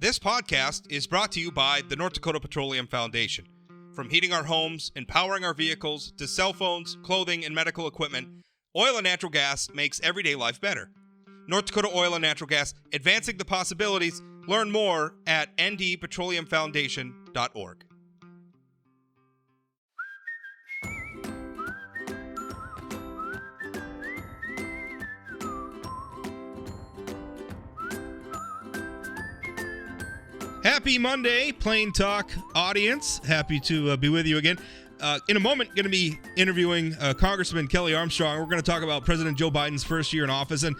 This podcast is brought to you by the North Dakota Petroleum Foundation. From heating our homes and powering our vehicles to cell phones, clothing, and medical equipment, oil and natural gas makes everyday life better. North Dakota Oil and Natural Gas, advancing the possibilities. Learn more at ndpetroleumfoundation.org. Happy Monday, Plain Talk audience. Happy to be with you again. In a moment, going to be interviewing Congressman Kelly Armstrong. We're going to talk about President Joe Biden's first year in office. And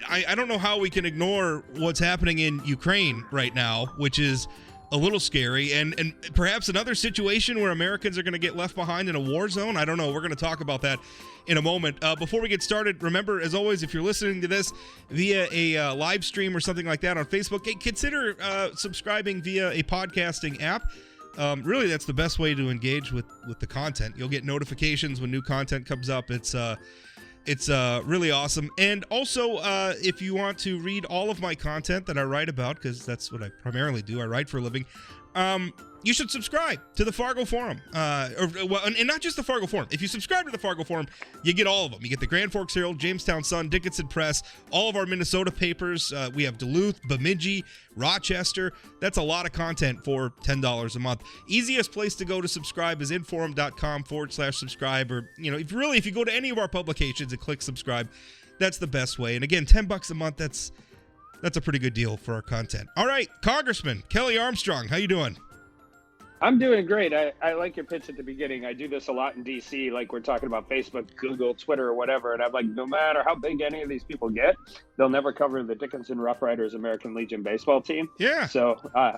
I don't know how we can ignore what's happening in Ukraine right now, which is a little scary. And perhaps another situation where Americans are going to get left behind in a war zone. I don't know. We're going to talk about that in a moment. Before we get started, remember, as always, if you're listening to this via a live stream or something like that on Facebook, consider subscribing via a podcasting app. Really, that's the best way to engage with the content. You'll get notifications when new content comes up. It's really awesome. And also, if you want to read all of my content that I write about, because that's what I primarily do, I write for a living, you should subscribe to the Fargo Forum. And not just the Fargo Forum. If you subscribe to the Fargo Forum, you get all of them. You get the Grand Forks Herald, Jamestown Sun, Dickinson Press, all of our Minnesota papers. We have Duluth, Bemidji, Rochester. That's a lot of content for $10 a month. Easiest place to go to subscribe is inforum.com/subscribe. Or, if you go to any of our publications and click subscribe, that's the best way. And again, $10 a month, that's a pretty good deal for our content. All right, Congressman Kelly Armstrong, how you doing? I'm doing great. I like your pitch at the beginning. I do this a lot in D.C., like we're talking about Facebook, Google, Twitter, or whatever, and I'm like, no matter how big any of these people get, they'll never cover the Dickinson Rough Riders American Legion baseball team. Yeah. So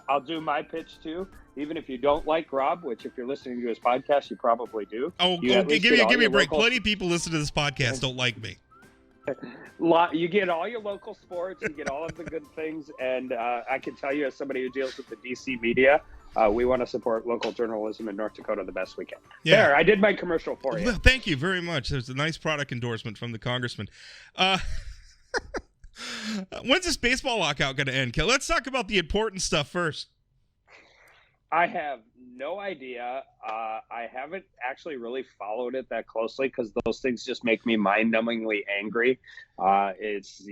I'll do my pitch, too. Even if you don't like Rob, which if you're listening to his podcast, you probably do. Give me a break. Plenty of people listen to this podcast don't like me. You get all your local sports, you get all of the good things, and I can tell you as somebody who deals with the DC media, we want to support local journalism in North Dakota the best we can. Yeah. There, I did my commercial for you. Well, thank you very much. There's a nice product endorsement from the congressman. When's this baseball lockout going to end, Kel? Let's talk about the important stuff first. I have no idea. I haven't actually really followed it that closely because those things just make me mind-numbingly angry. It's,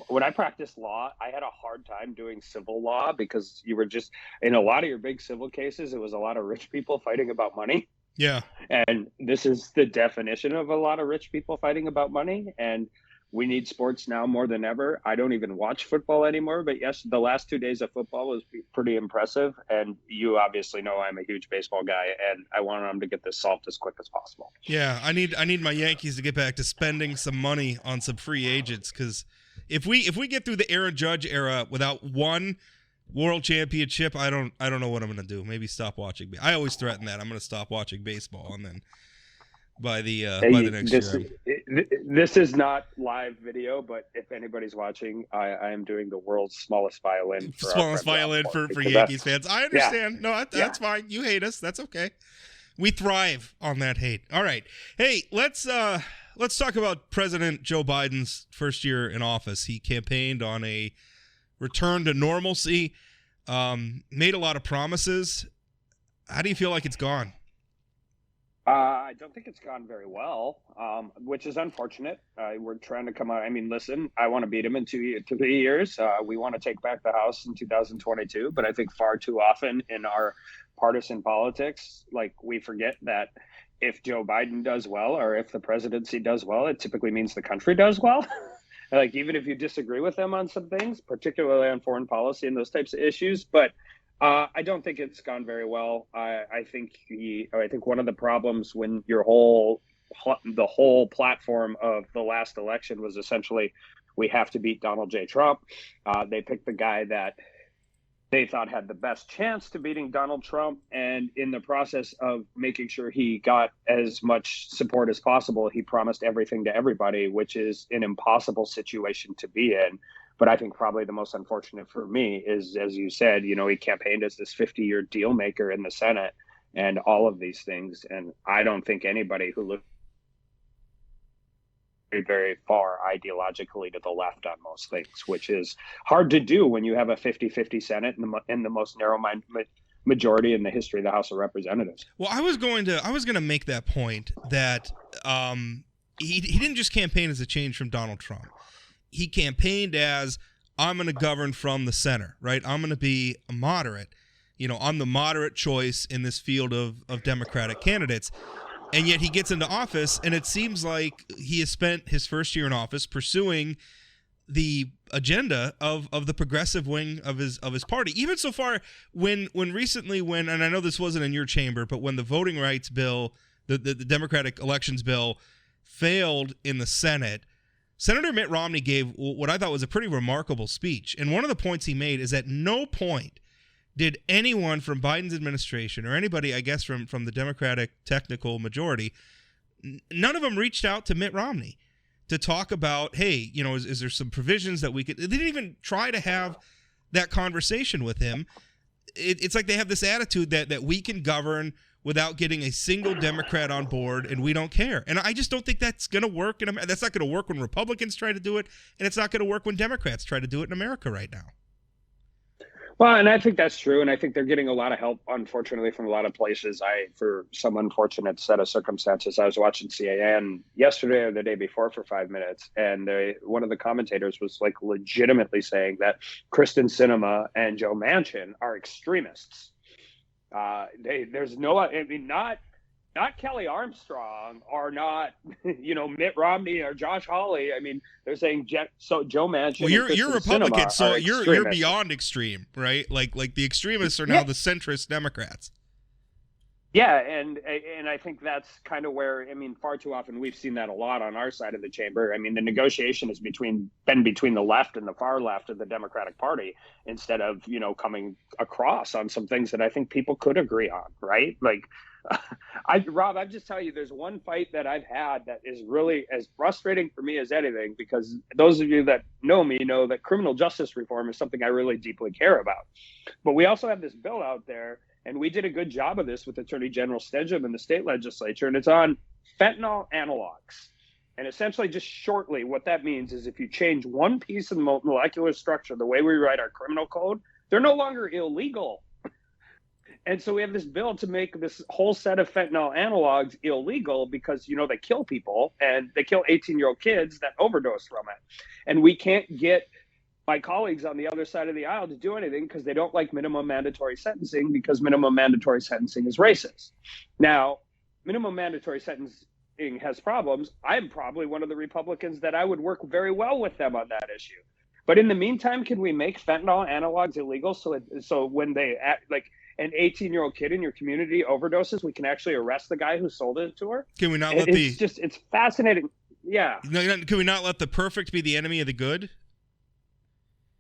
when I practiced law, I had a hard time doing civil law because you were just, in a lot of your big civil cases, it was a lot of rich people fighting about money. Yeah. And this is the definition of a lot of rich people fighting about money. And we need sports now more than ever. I don't even watch football anymore, but yes, the last 2 days of football was pretty impressive. And you obviously know I'm a huge baseball guy, and I want them to get this solved as quick as possible. Yeah, I need my Yankees to get back to spending some money on some free agents, because if we get through the Aaron Judge era without one world championship, I don't know what I'm going to do. Maybe stop watching. I always threaten that I'm going to stop watching baseball, and then by the next year. This is not live video, but if anybody's watching, I am doing the world's smallest violin. For Yankees fans. I understand. Yeah. No, that's fine. You hate us. That's okay. We thrive on that hate. All right. Hey, let's talk about President Joe Biden's first year in office. He campaigned on a return to normalcy, made a lot of promises. How do you feel like it's gone? I don't think it's gone very well, which is unfortunate. We're trying to come out. I mean, listen, I want to beat him in 2 years. We want to take back the House in 2022. But I think far too often in our partisan politics, we forget that if Joe Biden does well or if the presidency does well, it typically means the country does well. Even if you disagree with them on some things, particularly on foreign policy and those types of issues. But I don't think it's gone very well. I think one of the problems when the whole platform of the last election was essentially we have to beat Donald J. Trump. They picked the guy that they thought had the best chance to beating Donald Trump, and in the process of making sure he got as much support as possible, he promised everything to everybody, which is an impossible situation to be in. But I think probably the most unfortunate for me is, as you said, he campaigned as this 50-year deal maker in the Senate and all of these things. And I don't think anybody who looked very far ideologically to the left on most things, which is hard to do when you have a 50-50 Senate and the most narrow-minded majority in the history of the House of Representatives. Well, I was going to make that point that he didn't just campaign as a change from Donald Trump. He campaigned as, I'm going to govern from the center, right? I'm going to be a moderate. I'm the moderate choice in this field of Democratic candidates. And yet he gets into office, and it seems like he has spent his first year in office pursuing the agenda of the progressive wing of his party. Even so far, when recently, and I know this wasn't in your chamber, but when the voting rights bill, the Democratic elections bill, failed in the Senate, Senator Mitt Romney gave what I thought was a pretty remarkable speech. And one of the points he made is at no point did anyone from Biden's administration or anybody, I guess, from the Democratic technical majority, none of them reached out to Mitt Romney to talk about, hey, is there some provisions that we could – they didn't even try to have that conversation with him. It's like they have this attitude that we can govern without getting a single Democrat on board, and we don't care. And I just don't think that's going to work. That's not going to work when Republicans try to do it, and it's not going to work when Democrats try to do it in America right now. Well, and I think that's true. And I think they're getting a lot of help, unfortunately, from a lot of places. For some unfortunate set of circumstances, I was watching CAN yesterday or the day before for 5 minutes. And one of the commentators was like legitimately saying that Kristen Sinema and Joe Manchin are extremists. There's no, I mean, not Kelly Armstrong or not, Mitt Romney or Josh Hawley. I mean, they're saying Joe Manchin. Well, you're Republican, so you're beyond extreme, right? Like the extremists are now the centrist Democrats. Yeah, and I think that's kind of where, far too often we've seen that a lot on our side of the chamber. I mean, the negotiation has been between the left and the far left of the Democratic Party instead of, coming across on some things that I think people could agree on, right? Like, Rob, I'll just tell you, there's one fight that I've had that is really as frustrating for me as anything, because those of you that know me know that criminal justice reform is something I really deeply care about. But we also have this bill out there, and we did a good job of this with Attorney General Stedgum in the state legislature, and it's on fentanyl analogs. And essentially, just shortly, what that means is if you change one piece of the molecular structure, the way we write our criminal code, they're no longer illegal. And so we have this bill to make this whole set of fentanyl analogs illegal because, they kill people, and they kill 18-year-old kids that overdose from it. And we can't get my colleagues on the other side of the aisle to do anything because they don't like minimum mandatory sentencing, because minimum mandatory sentencing is racist. Now, minimum mandatory sentencing has problems. I'm probably one of the Republicans that I would work very well with them on that issue. But in the meantime, can we make fentanyl analogs illegal so when they act like an 18-year-old kid in your community overdoses, we can actually arrest the guy who sold it to her? Can we not let it's fascinating. Yeah. Can we not let the perfect be the enemy of the good?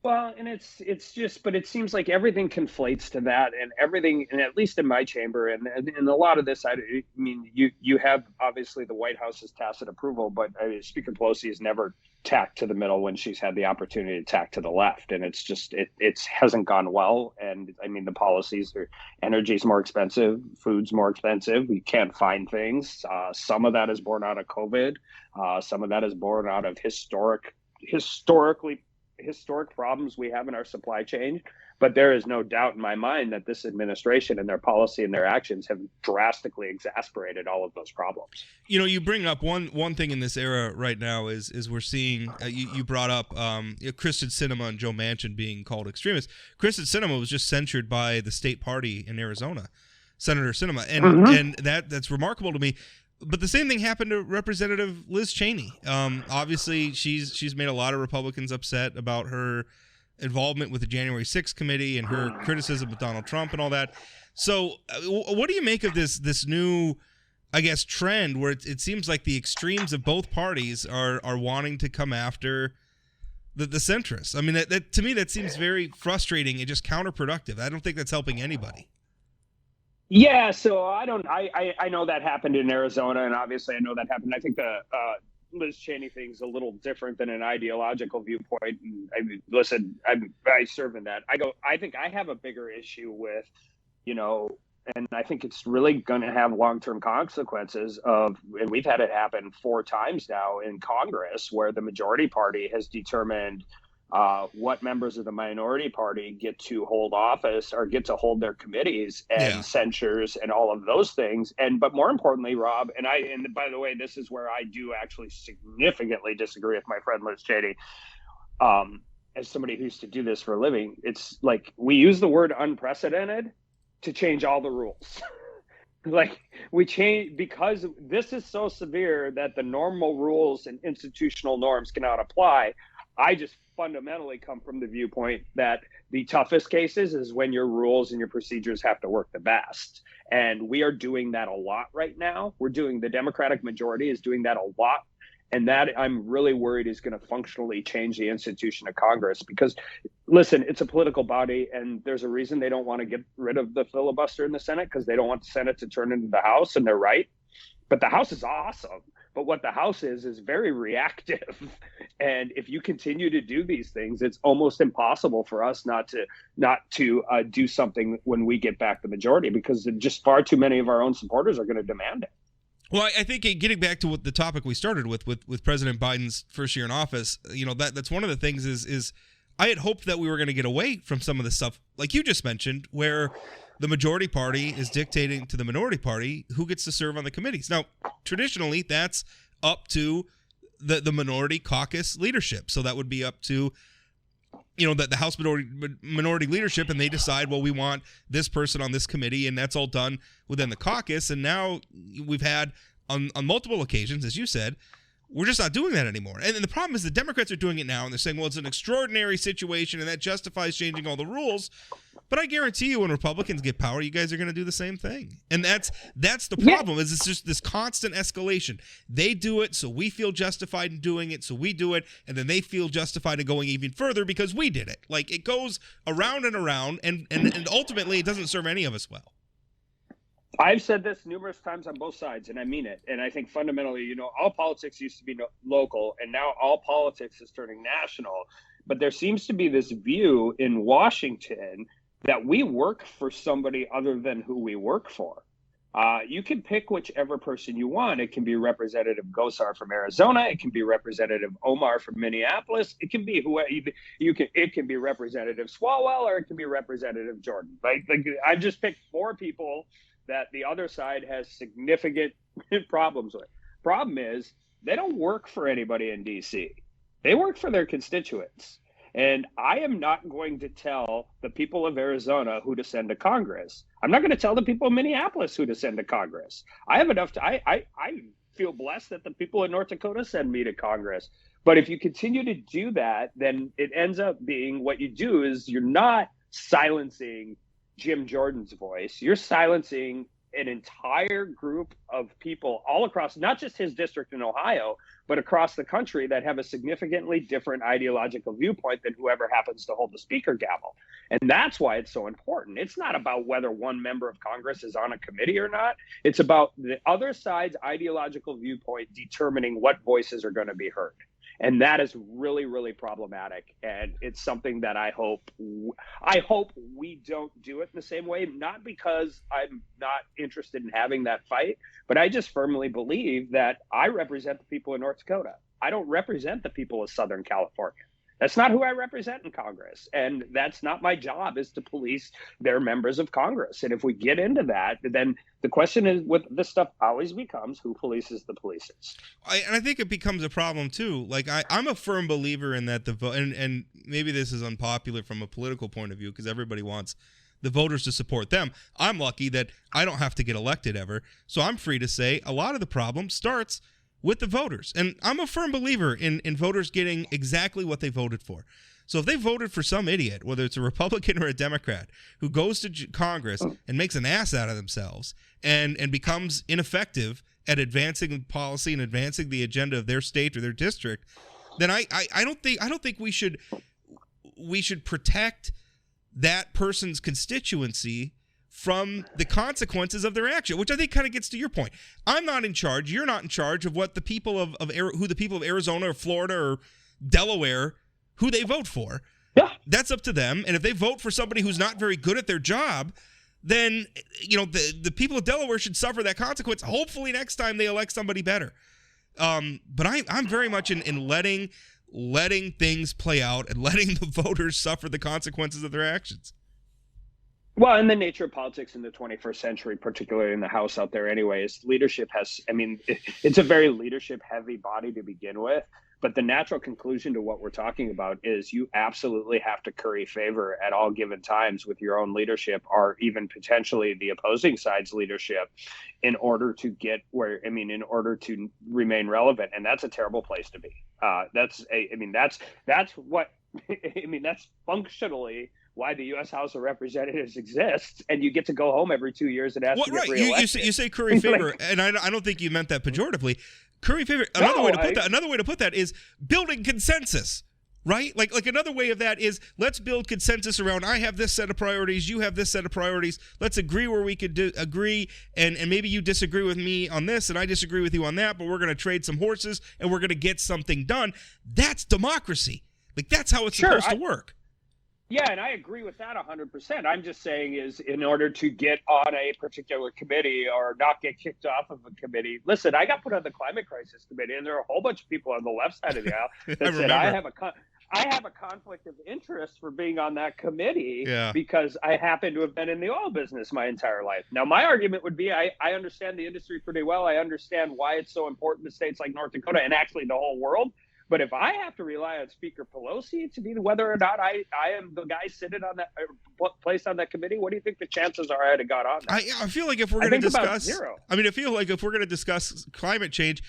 Well, and it's just, but it seems like everything conflates to that, and everything, and at least in my chamber, and a lot of this, I mean, you have obviously the White House's tacit approval, but Speaker Pelosi has never tacked to the middle when she's had the opportunity to tack to the left, and it's just it hasn't gone well. And I mean, the policies are, energy's more expensive, food's more expensive, we can't find things. Some of that is born out of COVID, some of that is born out of historic problems we have in our supply chain. But there is no doubt in my mind that this administration and their policy and their actions have drastically exasperated all of those problems. You bring up one thing in this era right now is we're seeing, you brought up Kristen Sinema and Joe Manchin being called extremists. Kristen Sinema was just censured by the state party in Arizona, Senator Sinema, and that's remarkable to me. But the same thing happened to Representative Liz Cheney. Obviously, she's made a lot of Republicans upset about her involvement with the January 6th committee and her criticism of Donald Trump and all that. So what do you make of this new, I guess, trend where it seems like the extremes of both parties are wanting to come after the centrists? I mean, that to me, that seems very frustrating and just counterproductive. I don't think that's helping anybody. Yeah, so I know that happened in Arizona, and obviously I know that happened. I think the Liz Cheney thing is a little different than an ideological viewpoint. And I mean, listen, I serve in that. I think I have a bigger issue with, And I think it's really going to have long-term consequences and we've had it happen 4 times now in Congress, where the majority party has determined what members of the minority party get to hold office or get to hold their committees and censures and all of those things. But more importantly, Rob, and by the way, this is where I do actually significantly disagree with my friend Liz Cheney. As somebody who used to do this for a living, it's like we use the word unprecedented to change all the rules. Like we change because this is so severe that the normal rules and institutional norms cannot apply. I just fundamentally come from the viewpoint that the toughest cases is when your rules and your procedures have to work the best. And we are doing that a lot right now. The Democratic majority is doing that a lot. And that I'm really worried is going to functionally change the institution of Congress, because, listen, it's a political body, and there's a reason they don't want to get rid of the filibuster in the Senate, because they don't want the Senate to turn into the House, and they're right. But the House is awesome. But what the House is very reactive. And if you continue to do these things, it's almost impossible for us not to do something when we get back the majority, because just far too many of our own supporters are going to demand it. Well, I think getting back to what the topic we started with President Biden's first year in office, that's one of the things is I had hoped that we were going to get away from some of the stuff like you just mentioned, where the majority party is dictating to the minority party who gets to serve on the committees. Now, traditionally, that's up to the minority caucus leadership. So that would be up to the House minority leadership, and they decide, well, we want this person on this committee, and that's all done within the caucus. And now we've had on multiple occasions, as you said, we're just not doing that anymore. And the problem is the Democrats are doing it now, and they're saying, well, it's an extraordinary situation, and that justifies changing all the rules. But I guarantee you, when Republicans get power, you guys are going to do the same thing. And that's the problem. Is it's just this constant escalation. They do it, so we feel justified in doing it, so we do it, and then they feel justified in going even further because we did it. Like, it goes around and around, and ultimately it doesn't serve any of us well. I've said this numerous times on both sides, and I mean it. And I think fundamentally, all politics used to be local, and now all politics is turning national. But there seems to be this view in Washington that we work for somebody other than who we work for. You can pick whichever person you want. It can be Representative Gosar from Arizona. It can be Representative Omar from Minneapolis. It can be It can be Representative Swalwell, or it can be Representative Jordan. Like I just picked 4 people that the other side has significant problems with. Problem is, they don't work for anybody in D.C. They work for their constituents. And I am not going to tell the people of Arizona who to send to Congress. I'm not going to tell the people of Minneapolis who to send to Congress. I have enough I feel blessed that the people in North Dakota send me to Congress. But if you continue to do that, then it ends up being what you do is you're not silencing Jim Jordan's voice. You're silencing an entire group of people all across, not just his district in Ohio, but across the country that have a significantly different ideological viewpoint than whoever happens to hold the speaker gavel. And that's why it's so important. It's not about whether one member of Congress is on a committee or not. It's about the other side's ideological viewpoint determining what voices are going to be heard. And that is really, really problematic. And it's something that I hope we don't do it in the same way, not because I'm not interested in having that fight, but I just firmly believe that I represent the people of North Dakota. I don't represent the people of Southern California. That's not who I represent in Congress. And that's not my job, is to police their members of Congress. And if we get into that, then the question is, with this stuff always becomes, who polices the policers? And I think it becomes a problem too. Like I'm a firm believer in that the vote, and maybe this is unpopular from a political point of view because everybody wants the voters to support them. I'm lucky that I don't have to get elected ever. So I'm free to say a lot of the problem starts with the voters. And I'm a firm believer in voters getting exactly what they voted for. So if they voted for some idiot, whether it's a Republican or a Democrat, who goes to Congress and makes an ass out of themselves and becomes ineffective at advancing policy and advancing the agenda of their state or their district, then I don't think we should protect that person's constituency from the consequences of their action, which I think kind of gets to your point. I'm not in charge. You're not in charge of what the people of who the people of Arizona or Florida or Delaware, who they vote for. Yeah. That's up to them. And if they vote for somebody who's not very good at their job, then the people of Delaware should suffer that consequence. Hopefully next time they elect somebody better. But I'm very much in letting things play out and letting the voters suffer the consequences of their actions. Well, and the nature of politics in the 21st century, particularly in the House out there anyways, leadership it's a very leadership-heavy body to begin with. But the natural conclusion to what we're talking about is you absolutely have to curry favor at all given times with your own leadership, or even potentially the opposing side's leadership, in order to in order to remain relevant. And that's a terrible place to be. That's functionally why the U.S. House of Representatives exists, and you get to go home every 2 years and ask to get reelected. You say curry favor, and I don't think you meant that pejoratively. Curry favor. Another way to put that is building consensus, right? Like another way of that is let's build consensus around. I have this set of priorities. You have this set of priorities. Let's agree where we could agree, and maybe you disagree with me on this, and I disagree with you on that. But we're going to trade some horses, and we're going to get something done. That's democracy. Like that's how it's supposed to work. Yeah, and I agree with that 100%. I'm just saying is in order to get on a particular committee or not get kicked off of a committee. Listen, I got put on the climate crisis committee, and there are a whole bunch of people on the left side of the aisle that said I have a conflict of interest for being on that committee because I happen to have been in the oil business my entire life. Now, my argument would be I understand the industry pretty well. I understand why it's so important to states like North Dakota and actually the whole world. But if I have to rely on Speaker Pelosi to be whether or not I am the guy sitting on that placed on that committee, what do you think the chances are I'd have got on that? I feel like if we're going to discuss, I feel like if we're going to discuss climate change,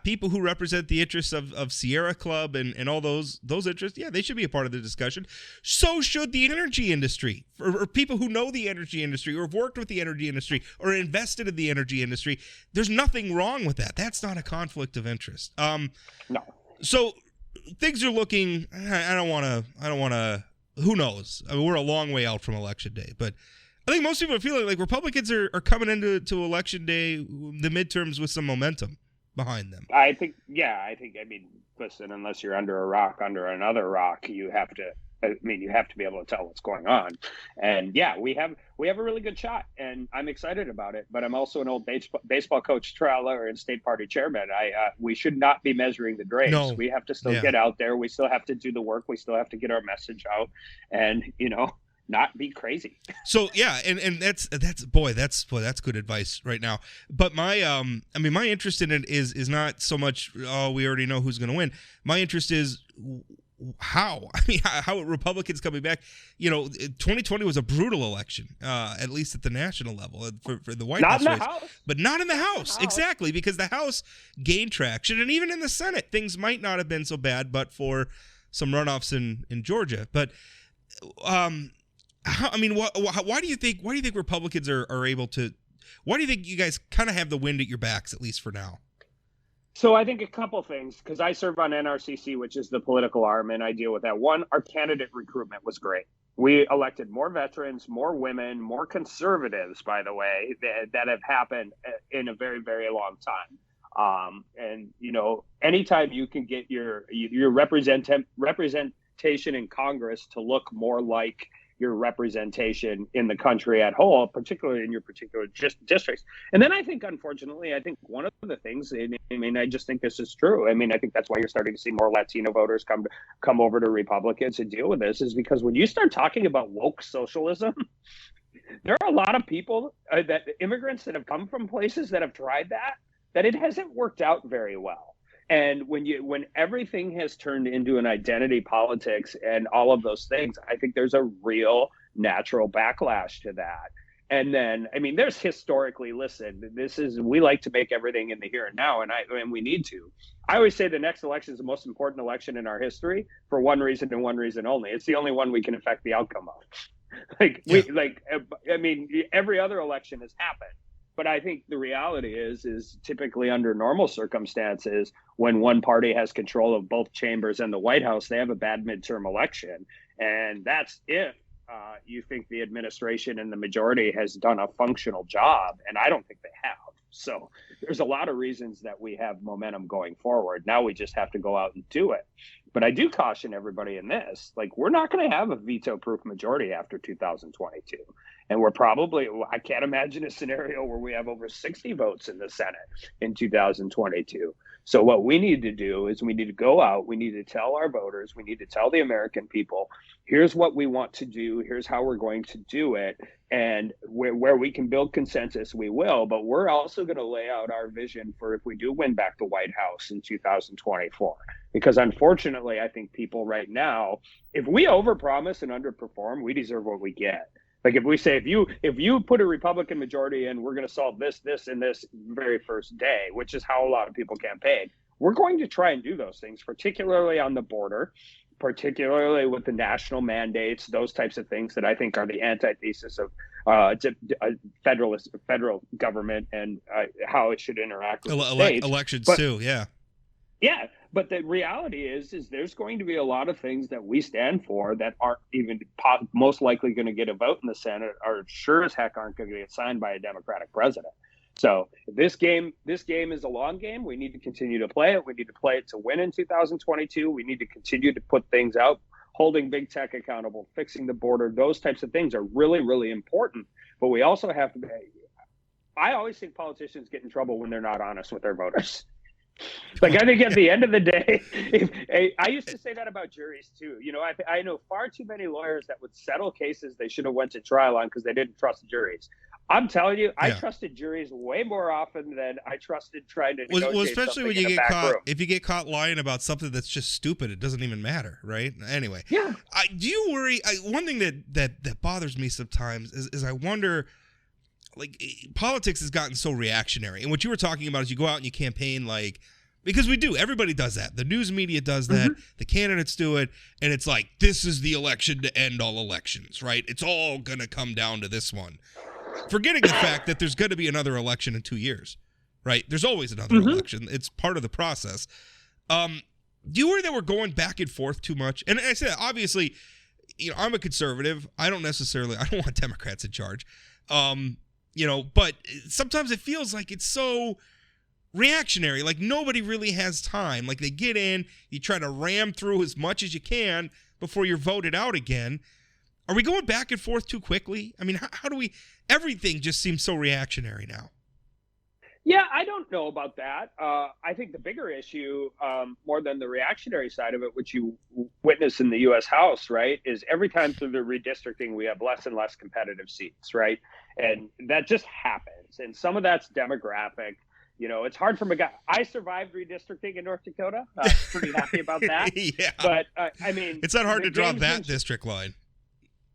people who represent the interests of Sierra Club and all those interests, they should be a part of the discussion. So should the energy industry, or people who know the energy industry, or have worked with the energy industry, or invested in the energy industry. There's nothing wrong with that. That's not a conflict of interest. No. So things are looking. I don't want to. Who knows? We're a long way out from Election Day, but I think most people are feeling like Republicans are coming into Election Day, the midterms, with some momentum behind them. I think. Listen, unless you're under a rock, under another rock, you have to be able to tell what's going on. And we have a really good shot, and I'm excited about it. But I'm also an old baseball coach, trailer, and state party chairman. We should not be measuring the grades. No. We have to still get out there. We still have to do the work. We still have to get our message out, and not be crazy. So and that's good advice right now. But my my interest in it is not so much we already know who's going to win. My interest is how Republicans coming back. 2020 was a brutal election, at least at the national level for the White House race, but not in the House. Exactly, because the House gained traction, and even in the Senate, things might not have been so bad, but for some runoffs in Georgia. But why do you think Republicans are able to? Why do you think you guys kind of have the wind at your backs, at least for now? So I think a couple things, because I serve on NRCC, which is the political arm, and I deal with that. One, our candidate recruitment was great. We elected more veterans, more women, more conservatives, by the way, that have happened in a very, very long time. And anytime you can get your representation in Congress to look more like your representation in the country at whole, particularly in your particular districts. And then I think, unfortunately, one of the things, I just think this is true. I think that's why you're starting to see more Latino voters come over to Republicans and deal with this, is because when you start talking about woke socialism, there are a lot of people, immigrants that have come from places that have tried that it hasn't worked out very well. And when everything has turned into an identity politics and all of those things, I think there's a real natural backlash to that. And then, there's historically, we like to make everything in the here and now, and we need to. I always say the next election is the most important election in our history for one reason and one reason only. It's the only one we can affect the outcome of. Every other election has happened. But I think the reality is typically under normal circumstances, when one party has control of both chambers and the White House, they have a bad midterm election. And that's if you think the administration and the majority has done a functional job. And I don't think they have. So there's a lot of reasons that we have momentum going forward. Now we just have to go out and do it. But I do caution everybody in this, we're not going to have a veto-proof majority after 2022. And we're probably, I can't imagine a scenario where we have over 60 votes in the Senate in 2022. So what we need to do is we need to go out, we need to tell our voters, we need to tell the American people, here's what we want to do, here's how we're going to do it. And where we can build consensus, we will. But we're also going to lay out our vision for if we do win back the White House in 2024. Because unfortunately, I think people right now, if we overpromise and underperform, we deserve what we get. Like if we say, if you put a Republican majority in, we're going to solve this, and this very first day, which is how a lot of people campaign. We're going to try and do those things, particularly on the border, particularly with the national mandates, those types of things that I think are the antithesis of federal government and how it should interact with the states. Elections too, yeah. Yeah, but the reality is there's going to be a lot of things that we stand for that aren't even most likely going to get a vote in the Senate, or sure as heck aren't going to get signed by a Democratic president. So this game is a long game. We need to continue to play it. We need to play it to win in 2022. We need to continue to put things out, holding big tech accountable, fixing the border. Those types of things are really, really important. But we also have to. I always think politicians get in trouble when they're not honest with their voters. Like, I think at the end of the day, I used to say that about juries too. You know, I know far too many lawyers that would settle cases they should have went to trial on because they didn't trust juries. I'm telling you, I trusted juries way more often than I trusted trying to negotiate. Well, especially when you get caught. Room. If you get caught lying about something that's just stupid, it doesn't even matter, right? Anyway, yeah. Do you worry? One thing that bothers me sometimes is I wonder. Like, politics has gotten so reactionary, and what you were talking about is you go out and you campaign, like, because we do, everybody does that. The news media does that. Mm-hmm. The candidates do it, and it's like, this is the election to end all elections, right? It's all gonna come down to this one, forgetting the fact that there's going to be another election in 2 years, right? There's always another election. It's part of the process. Do you worry that we're going back and forth too much? And I said, obviously, you know, I'm a conservative. I don't want Democrats in charge. You know, but sometimes it feels like it's so reactionary. Like nobody really has time. Like they get in, you try to ram through as much as you can before you're voted out again. Are we going back and forth too quickly? I mean, how do we? Everything just seems so reactionary now. Yeah, I don't know about that. I think the bigger issue, more than the reactionary side of it, which you witness in the U.S. House, right, is every time through the redistricting, we have less and less competitive seats, right? And that just happens. And some of that's demographic. You know, it's hard for a guy. I survived redistricting in North Dakota. Pretty happy about that. Yeah. But, I mean. It's not hard to draw that district line.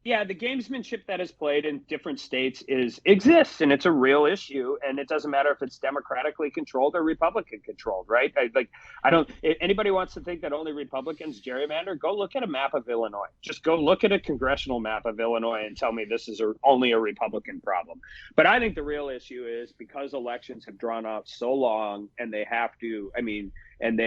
Yeah, the gamesmanship that is played in different states exists, and it's a real issue. And it doesn't matter if it's democratically controlled or Republican controlled, right? If anybody wants to think that only Republicans gerrymander, go look at a map of Illinois. Just go look at a congressional map of Illinois and tell me this is only a Republican problem. But I think the real issue is because elections have drawn out so long, and they have to. I mean. And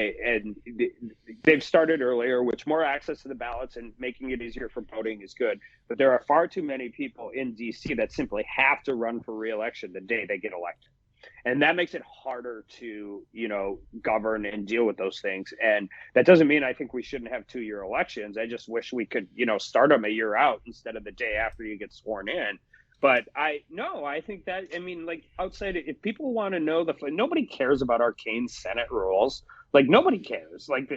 they've started earlier, which more access to the ballots and making it easier for voting is good. But there are far too many people in D.C. that simply have to run for re-election the day they get elected. And that makes it harder to, you know, govern and deal with those things. And that doesn't mean I think we shouldn't have 2-year elections. I just wish we could, you know, start them a year out instead of the day after you get sworn in. But I think that, I mean, like outside, if people want to know nobody cares about arcane Senate rules. Like nobody cares. Like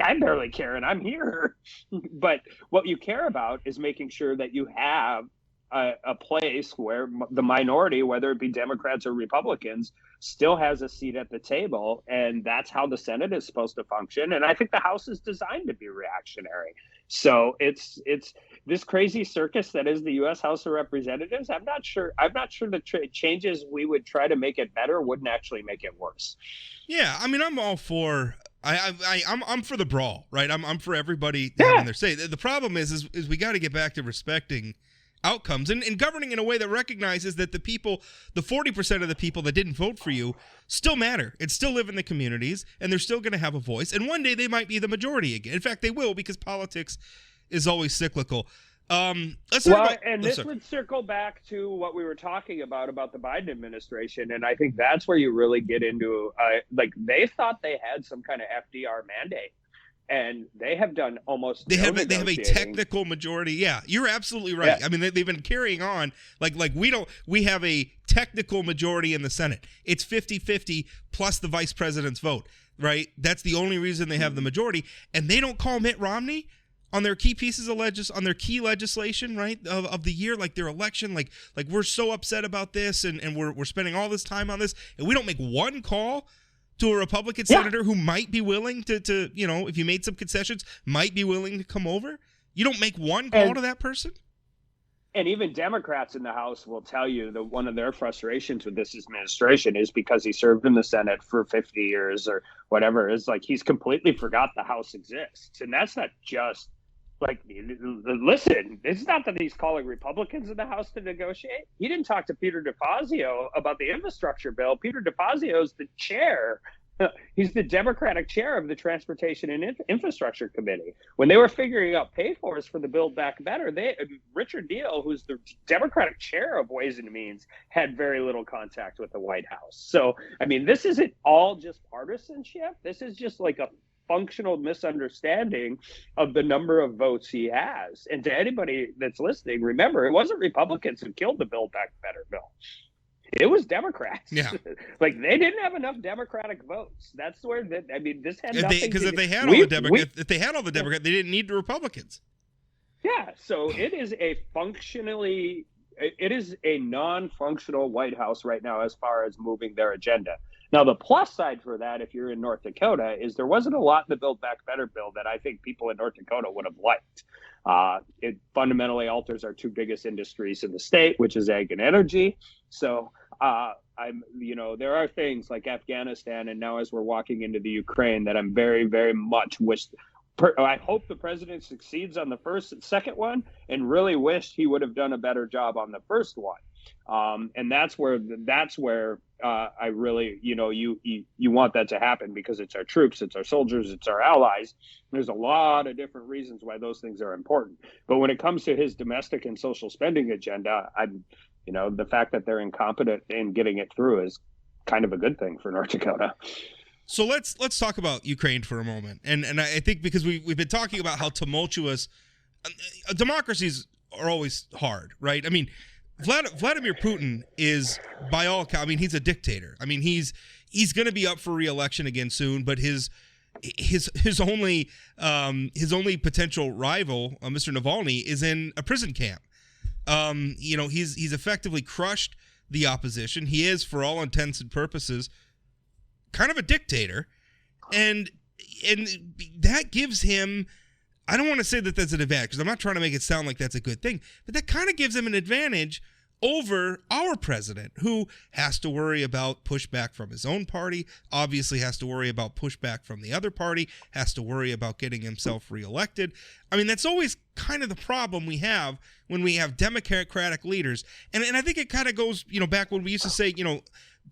I barely care, and I'm here. But what you care about is making sure that you have a place where the minority, whether it be Democrats or Republicans, still has a seat at the table, and that's how the Senate is supposed to function. And I think the House is designed to be reactionary. So it's this crazy circus that is the U.S. House of Representatives. I'm not sure the changes we would try to make it better wouldn't actually make it worse. Yeah, I mean, I'm all for. I'm for the brawl, right? I'm for everybody having their say. The problem is we got to get back to respecting outcomes and governing in a way that recognizes that the 40% of the people that didn't vote for you still matter and still live in the communities, and they're still going to have a voice. And one day they might be the majority again. In fact, they will, because politics is always cyclical. This would circle back to what we were talking about the Biden administration. And I think that's where you really get into, they thought they had some kind of FDR mandate. and they have done almost They no have a negotiating. technical majority. Yeah, you're absolutely right. Yeah. I mean, they've been carrying on like we have a technical majority in the Senate. It's 50-50 plus the vice president's vote, right? That's the only reason they have the majority, and they don't call Mitt Romney on their key pieces of on their key legislation, right, of the year, like their election, like we're so upset about this, and we're spending all this time on this, and we don't make one call to a Republican senator who might be willing to if you made some concessions, might be willing to come over. You don't make one call to that person? And even Democrats in the House will tell you that one of their frustrations with this administration is because he served in the Senate for 50 years or whatever. It's like he's completely forgot the House exists. And that's not just like, listen, it's not that he's calling Republicans in the House to negotiate. He didn't talk to Peter DeFazio about the infrastructure bill. Peter DeFazio is the chair. He's the Democratic chair of the Transportation and Infrastructure Committee. When they were figuring out pay-fors for the Build Back Better, Richard Deal, who's the Democratic chair of Ways and Means, had very little contact with the White House. So, I mean, this isn't all just partisanship. This is just like a functional misunderstanding of the number of votes he has. And to anybody that's listening, remember, it wasn't Republicans who killed the Build Back Better bill. It was Democrats. Yeah. Like, they didn't have enough Democratic votes. That's where this had nothing because if they had all the Democrats, they didn't need the Republicans. Yeah. So it is a non-functional White House right now as far as moving their agenda. Now, the plus side for that, if you're in North Dakota, is there wasn't a lot in the Build Back Better bill that I think people in North Dakota would have liked. It fundamentally alters our two biggest industries in the state, which is ag and energy. So there are things like Afghanistan, and now as we're walking into the Ukraine, that I'm very, very much I hope the president succeeds on the second one, and really wished he would have done a better job on the first one. And that's where I really, you want that to happen, because it's our troops, it's our soldiers, it's our allies. There's a lot of different reasons why those things are important. But when it comes to his domestic and social spending agenda, the fact that they're incompetent in getting it through is kind of a good thing for North Dakota. So let's talk about Ukraine for a moment. And I think because we've been talking about how tumultuous democracies are always hard, right? I mean, Vladimir Putin is, by all accounts, I mean, he's a dictator. I mean, he's going to be up for re-election again soon, but his only potential rival, Mr. Navalny, is in a prison camp. He's effectively crushed the opposition. He is, for all intents and purposes, kind of a dictator, and that gives him, I don't want to say that that's an advantage, because I'm not trying to make it sound like that's a good thing, but that kind of gives him an advantage over our president, who has to worry about pushback from his own party, obviously has to worry about pushback from the other party, has to worry about getting himself reelected. I mean, that's always kind of the problem we have when we have Democratic leaders. And I think it kind of goes, back when we used to say,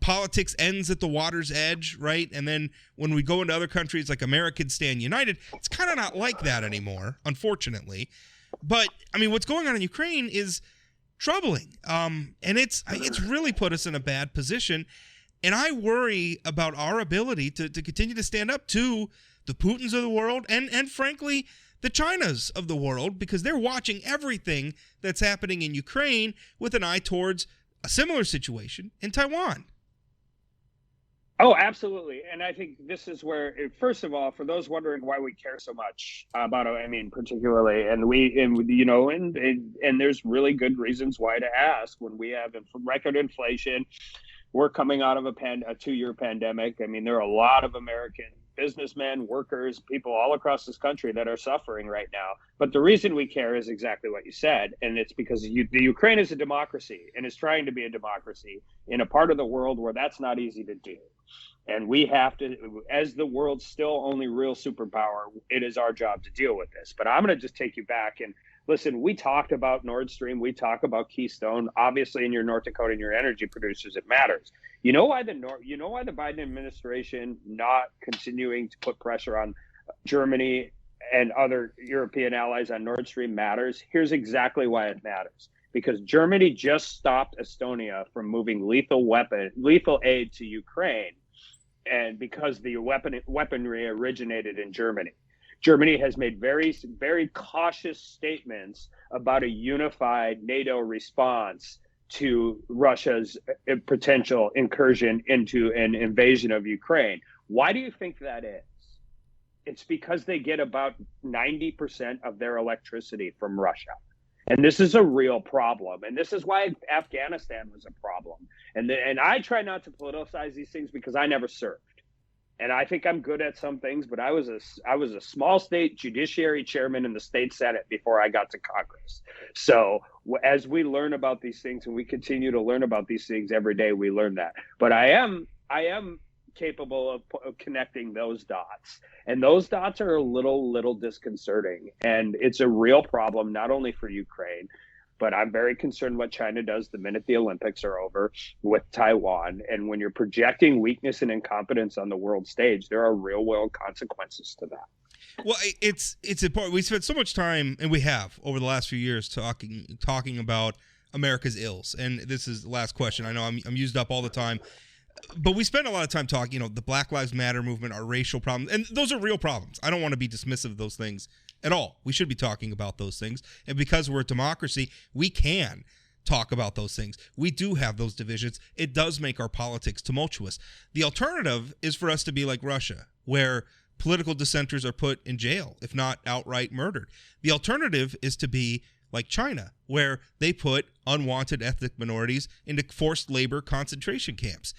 politics ends at the water's edge, right? And then when we go into other countries like Americans stand united, it's kind of not like that anymore, unfortunately. But, I mean, what's going on in Ukraine is troubling. And it's really put us in a bad position. And I worry about our ability to continue to stand up to the Putins of the world and frankly, the Chinas of the world, because they're watching everything that's happening in Ukraine with an eye towards a similar situation in Taiwan. Oh, absolutely. And I think this is where, first of all, for those wondering why we care so much about, particularly, and there's really good reasons why to ask. When we have record inflation, we're coming out of a 2-year pandemic. I mean, there are a lot of American businessmen, workers, people all across this country that are suffering right now. But the reason we care is exactly what you said. And it's because the Ukraine is a democracy and is trying to be a democracy in a part of the world where that's not easy to do. And we have to, as the world's still only real superpower, it is our job to deal with this. But I'm going to just take you back and listen. We talked about Nord Stream. We talk about Keystone. Obviously, in your North Dakota and your energy producers, it matters. You know why the Biden administration not continuing to put pressure on Germany and other European allies on Nord Stream matters? Here's exactly why it matters. Because Germany just stopped Estonia from moving lethal aid to Ukraine, and because the weaponry originated in Germany. Germany has made very, very cautious statements about a unified NATO response to Russia's potential incursion into an invasion of Ukraine. Why do you think that is? It's because they get about 90% of their electricity from Russia. And this is a real problem. And this is why Afghanistan was a problem. And I try not to politicize these things because I never served. And I think I'm good at some things, but I was a small state judiciary chairman in the state Senate before I got to Congress. So as we learn about these things, and we continue to learn about these things every day, we learn that. But I am capable of connecting those dots, and those dots are a little disconcerting, and it's a real problem not only for Ukraine, but I'm very concerned what China does the minute the Olympics are over with Taiwan. And when you're projecting weakness and incompetence on the world stage, there are real world consequences to that. Well, it's important. We spent so much time, and we have over the last few years, talking about America's ills. And this is the last question. I know I'm used up all the time, but we spend a lot of time talking, the Black Lives Matter movement, our racial problems, and those are real problems. I don't want to be dismissive of those things at all. We should be talking about those things. And because we're a democracy, we can talk about those things. We do have those divisions. It does make our politics tumultuous. The alternative is for us to be like Russia, where political dissenters are put in jail, if not outright murdered. The alternative is to be like China, where they put unwanted ethnic minorities into forced labor concentration camps.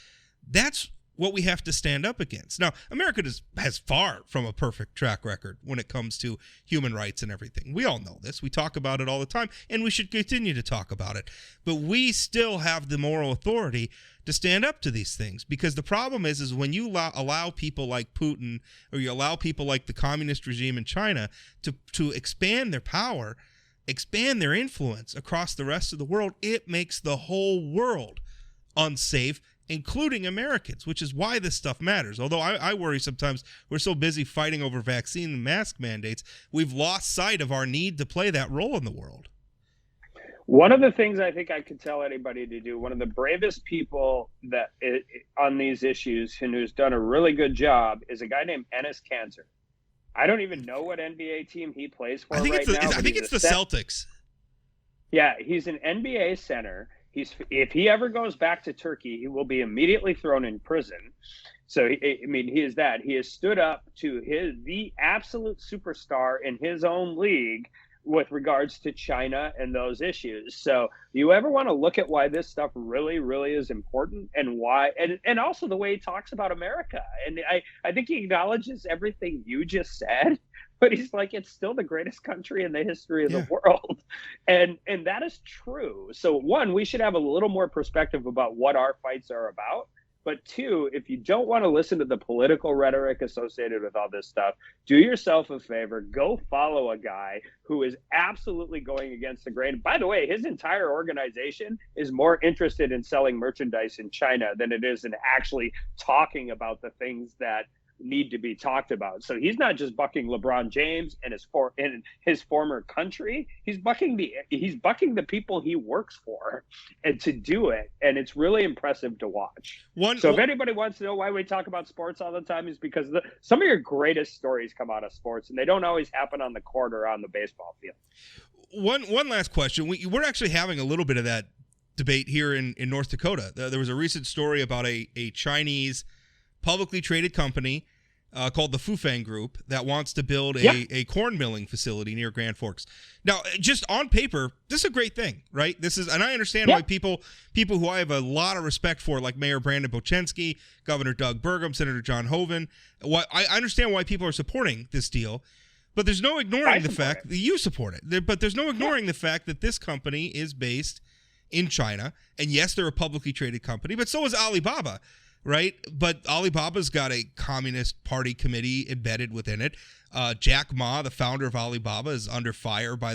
That's what we have to stand up against. Now, America has far from a perfect track record when it comes to human rights and everything. We all know this. We talk about it all the time, and we should continue to talk about it. But we still have the moral authority to stand up to these things, because the problem is when you allow people like Putin, or you allow people like the communist regime in China to expand their power, expand their influence across the rest of the world, it makes the whole world unsafe, including Americans, which is why this stuff matters. Although I worry sometimes we're so busy fighting over vaccine and mask mandates, we've lost sight of our need to play that role in the world. One of the things I think I could tell anybody to do, one of the bravest people on these issues and who's done a really good job, is a guy named Enes Kanter. I don't even know what NBA team he plays for right now. I think it's the Celtics. Yeah, he's an NBA center. If he ever goes back to Turkey, he will be immediately thrown in prison. So, he is that. He has stood up to the absolute superstar in his own league with regards to China and those issues. So you ever want to look at why this stuff really, really is important, and why, and also the way he talks about America. And I think he acknowledges everything you just said, but he's like, it's still the greatest country in the history of the world. And that is true. So one, we should have a little more perspective about what our fights are about. But two, if you don't want to listen to the political rhetoric associated with all this stuff, do yourself a favor, go follow a guy who is absolutely going against the grain. By the way, his entire organization is more interested in selling merchandise in China than it is in actually talking about the things that need to be talked about. So he's not just bucking LeBron James and his former country. He's bucking the people he works for, and to do it. And it's really impressive to watch. If anybody wants to know why we talk about sports all the time, is because some of your greatest stories come out of sports, and they don't always happen on the court or on the baseball field. One last question. We're actually having a little bit of that debate here in North Dakota. There was a recent story about a Chinese publicly traded company called the Fufang Group that wants to build a corn milling facility near Grand Forks. Now, just on paper, this is a great thing, right? And I understand why people who I have a lot of respect for, like Mayor Brandon Bochensky, Governor Doug Burgum, Senator John Hoeven, I understand why people are supporting this deal. But there's no ignoring the fact that you support it. But there's no ignoring the fact that this company is based in China. And yes, they're a publicly traded company, but so is Alibaba. Right? But Alibaba's got a Communist Party committee embedded within it. Jack Ma, the founder of Alibaba, is under fire by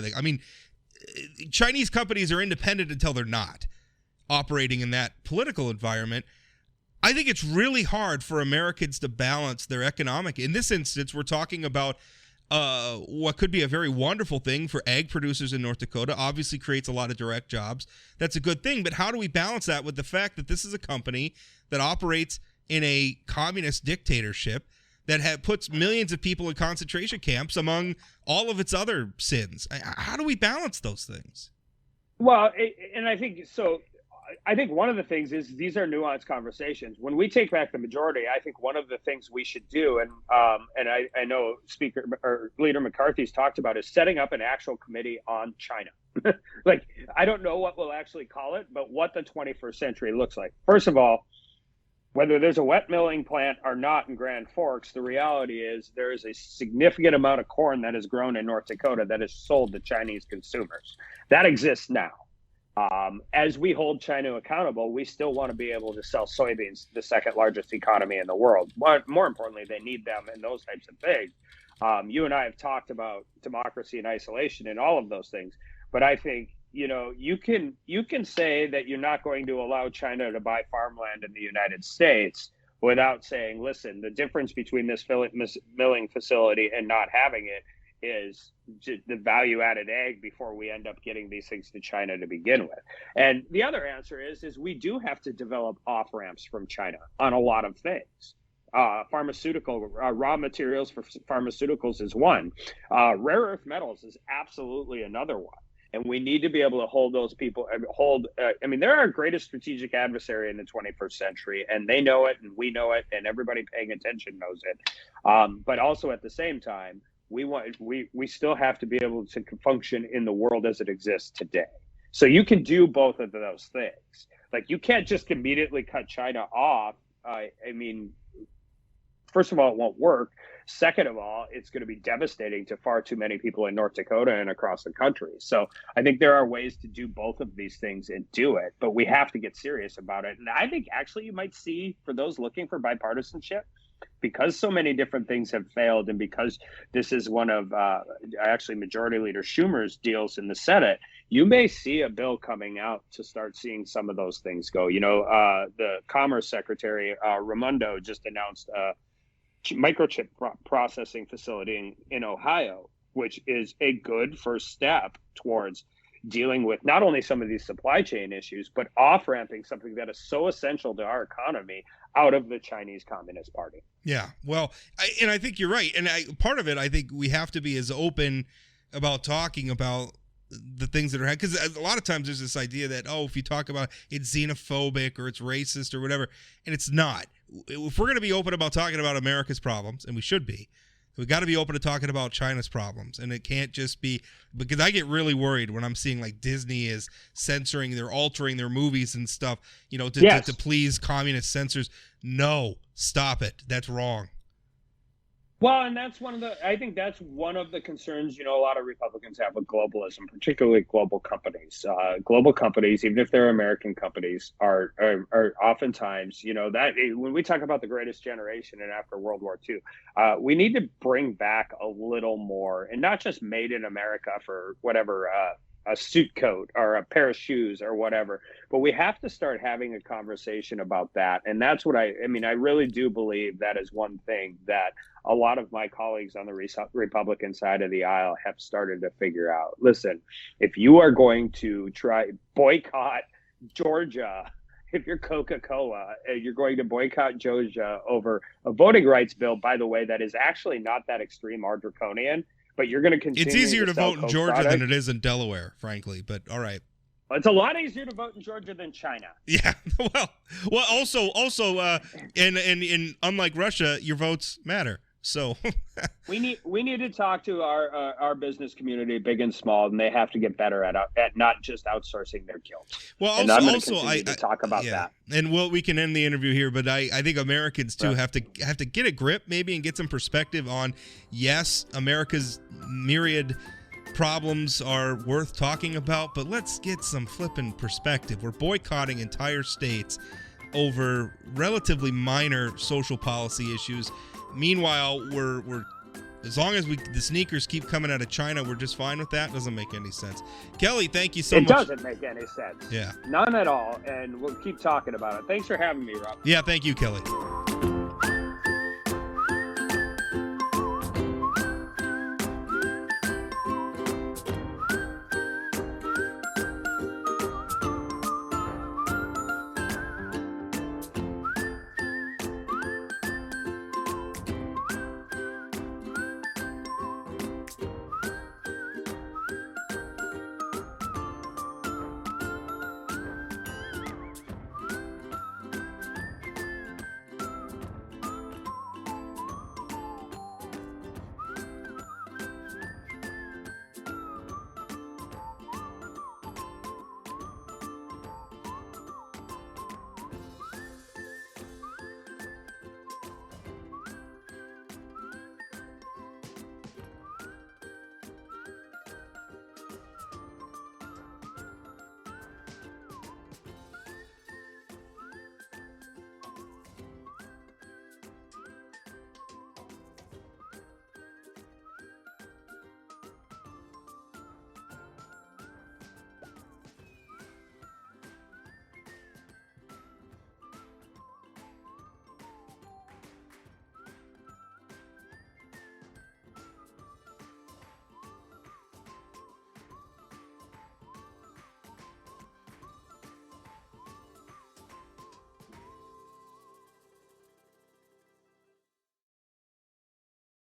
Chinese companies are independent until they're not operating in that political environment. I think it's really hard for Americans to balance their economic. In this instance, we're talking about what could be a very wonderful thing for ag producers in North Dakota. Obviously creates a lot of direct jobs. That's a good thing. But how do we balance that with the fact that this is a company that operates in a communist dictatorship that puts millions of people in concentration camps among all of its other sins. How do we balance those things? Well, and I think so. I think one of the things is these are nuanced conversations. When we take back the majority, I think one of the things we should do, and I know Speaker or Leader McCarthy's talked about, is setting up an actual committee on China. Like, I don't know what we'll actually call it, but what the 21st century looks like. First of all, whether there's a wet milling plant or not in Grand Forks, the reality is there is a significant amount of corn that is grown in North Dakota that is sold to Chinese consumers. That exists now. As we hold China accountable, we still want to be able to sell soybeans, the second largest economy in the world. But more importantly, they need them and those types of things. You and I have talked about democracy and isolation and all of those things. But I think, you can say that you're not going to allow China to buy farmland in the United States without saying, listen, the difference between this milling facility and not having it is the value added ag before we end up getting these things to China to begin with. And the other answer is we do have to develop off ramps from China on a lot of things. Pharmaceutical raw materials for pharmaceuticals is one. Rare earth metals is absolutely another one. And we need to be able to hold those people, they're our greatest strategic adversary in the 21st century, and they know it, and we know it, and everybody paying attention knows it. But also at the same time, we still have to be able to function in the world as it exists today. So you can do both of those things. Like, you can't just immediately cut China off. First of all, it won't work. Second of all, it's going to be devastating to far too many people in North Dakota and across the country. So I think there are ways to do both of these things and do it, but we have to get serious about it. And I think actually you might see, for those looking for bipartisanship, because so many different things have failed, and because this is one of actually Majority Leader Schumer's deals in the Senate, you may see a bill coming out to start seeing some of those things go. The Commerce Secretary, Raimondo, just announced a microchip processing facility in Ohio, which is a good first step towards dealing with not only some of these supply chain issues, but off-ramping something that is so essential to our economy out of the Chinese Communist Party. Yeah, well, I think you're right. And part of it, I think we have to be as open about talking about the things that are happening. Because a lot of times there's this idea that, if you talk about it's xenophobic or it's racist or whatever, and it's not. If we're going to be open about talking about America's problems, and we should be, we got to be open to talking about China's problems. And it can't just be, because I get really worried when I'm seeing like Disney is censoring, they're altering their movies and stuff, to please communist censors. No, stop it. That's wrong. Well, and I think that's one of the concerns, a lot of Republicans have with globalism, particularly global companies. Global companies, even if they're American companies, are oftentimes, that when we talk about the greatest generation and after World War II, we need to bring back a little more, and not just made in America for whatever, a suit coat or a pair of shoes or whatever, but we have to start having a conversation about that. And that's what I really do believe that is one thing that a lot of my colleagues on the Republican side of the aisle have started to figure out. Listen, if you are going to try boycott Georgia, if you're Coca-Cola, you're going to boycott Georgia over a voting rights bill, by the way, that is actually not that extreme or draconian, but you're going to continue. It's easier to vote in Coke Georgia product than it is in Delaware, frankly, but all right. It's a lot easier to vote in Georgia than China. Yeah, well, also, and unlike Russia, your votes matter. So we need to talk to our business community, big and small, and they have to get better at not just outsourcing their guilt. Well, and I'm going to continue to talk about that. And we can end the interview here, but I think Americans too have to get a grip maybe and get some perspective on, yes, America's myriad problems are worth talking about, but let's get some flippin' perspective. We're boycotting entire states over relatively minor social policy issues. Meanwhile, we're as long as the sneakers keep coming out of China, we're just fine with that. Doesn't make any sense. Kelly, thank you so much. It doesn't make any sense. Yeah. None at all. And we'll keep talking about it. Thanks for having me, Rob. Yeah, thank you, Kelly.